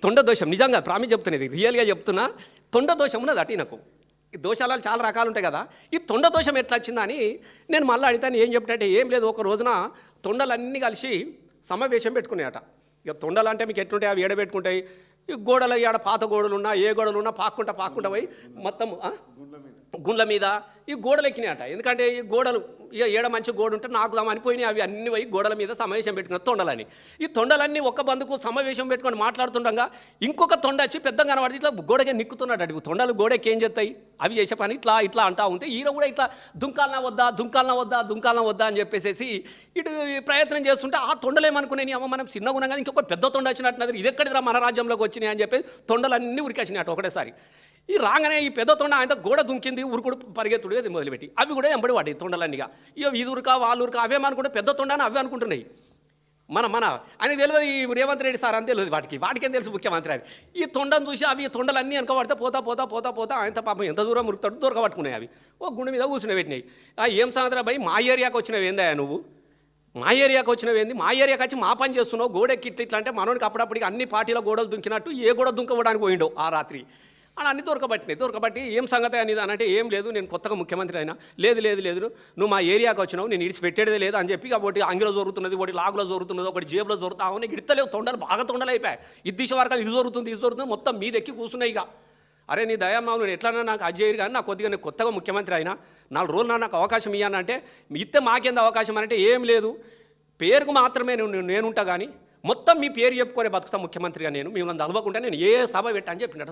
తొండ దోషం నిజంగా ప్రామిస్ చెప్తున్నది రియల్గా చెప్తున్నా. తొండ దోషం ఉన్నది అటు నాకు. ఈ దోషాలు చాలా రకాలు ఉంటాయి కదా. ఈ తొండ దోషం ఎట్లా వచ్చిందని నేను మళ్ళీ అడిగితే ఏం చెప్పినట్టే ఏం లేదు. ఒక రోజున తొండలన్నీ కలిసి సమావేశం పెట్టుకున్నాయట. ఇక తొండలు అంటే మీకు ఎట్లుంటాయి, అవి ఏడబెట్టుకుంటాయి. ఈ గోడలు ఆడ పాత గోడలు ఉన్నా ఏ గోడలు ఉన్నా పాక్కుంటా పోయి మొత్తం గుండ్ల మీద ఈ గోడలు ఎక్కినాయట. ఎందుకంటే ఈ గోడలు ఇక ఏడ మంచి గోడ ఉంటే నాకు అనిపోయినాయి. అవి అన్ని పోయి గోడల మీద సమావేశం పెట్టుకున్న తొండలని. ఈ తొండలన్నీ ఒక్క బందుకు సమావేశం పెట్టుకొని మాట్లాడుతుండగా ఇంకొక తొండ వచ్చి పెద్దగా కనబడి ఇట్లా గోడకే నిక్కుతున్నాడు. అటు తొండలు గోడకి ఏం చేస్తాయి, అవి చేసే పని ఇట్లా అంటా ఉంటే ఈయన కూడా ఇట్లా దుంకాలనా వద్దా అని చెప్పేసి ఇటు ప్రయత్నం చేస్తుంటే ఆ తొండలు ఏమనుకునేవి, అమ్మ మనం చిన్నగా ఉన్నాం కానీ ఇంకొక పెద్ద తొండ వచ్చినట్టున్నది, ఇది ఎక్కడిరా మన రాజ్యంలోకి వచ్చినాయి అని చెప్పి తొండలన్నీ ఉరికేసినాయి అటు ఒకటేసారి. ఈ రాగానే ఈ పెద్ద తొండ ఆయన గోడ దుంకింది, ఉరుకుడు పరిగెత్తుడు అది మొదలుపెట్టి అవి కూడా ఎంబడి పడ్డాయి తొండలన్నీగా. ఇక ఇది ఉరకా వాళ్ళు ఉరకా అవేమనుకుంటే పెద్ద తొండ అని అవే అనుకుంటున్నాయి. మన ఆయనకు తెలియదు ఈ రేవంత్ రెడ్డి సార్ అని తెలియదు వాటికేం తెలుసు ముఖ్యమంత్రి అని. ఈ తొండను చూసి అవి తొండలన్నీ వెనకబడితే పోతా ఆయన పాపం ఎంత దూరం ఉరుకుతాడు దొరకబట్టుకున్నాయి. అవి ఓ గుండె మీద కూర్చుని పెట్టినాయి. ఏం సంగతి భయ్, మా ఏరియాకి వచ్చినవి ఏందా నువ్వు, మా ఏరియాకి వచ్చినవి ఏంది, మా ఏరియాకి వచ్చి మా పని చేస్తున్నావు, గోడెక్కి ఇట్లా అంటే మనోడికి అప్పుడప్పటికి అన్ని పార్టీల గోడలు దుంకినట్టు ఏ గోడ దుంకవడానికి పోయిండో ఆ రాత్రి అని అన్ని దొరకబట్టి ఏం సంగతి అనేది అని అంటే ఏం లేదు, నేను కొత్తగా ముఖ్యమంత్రి అయినా లేదు నువ్వు మా ఏరియాకి వచ్చినావు, నేను ఇడిచి పెట్టేదే లేదు అని చెప్పి ఒకటి అంగిలో జరుగుతున్నది, ఒకటి లాగులో జరుగుతున్నది, ఒకటి జేబులో జరుగుతా అవును ఇడతలేవు తొండలు బాగా తొండలు అయిపోయాయి. ఇది వర్గాలు ఇది జరుగుతుంది మొత్తం మీదెక్కి కూర్చున్నాయి. ఇక అరే నీ దయామావు నేను ఎట్లన్నా నాకు అజ్జయ్యారు కానీ నాకు కొద్దిగా నేను కొత్తగా ముఖ్యమంత్రి అయినా 4 రోజులు నాకు అవకాశం ఇవ్వాలంటే ఇస్తే మాకేంది అవకాశం అంటే ఏం లేదు, పేరుకు మాత్రమే నేనుంటా కానీ మొత్తం మీ పేరు చెప్పుకొని బతుకుతా ముఖ్యమంత్రిగా నేను మిమ్మల్ని తలవకుండా నేను ఏ సభ పెట్టా అని చెప్పినట్టు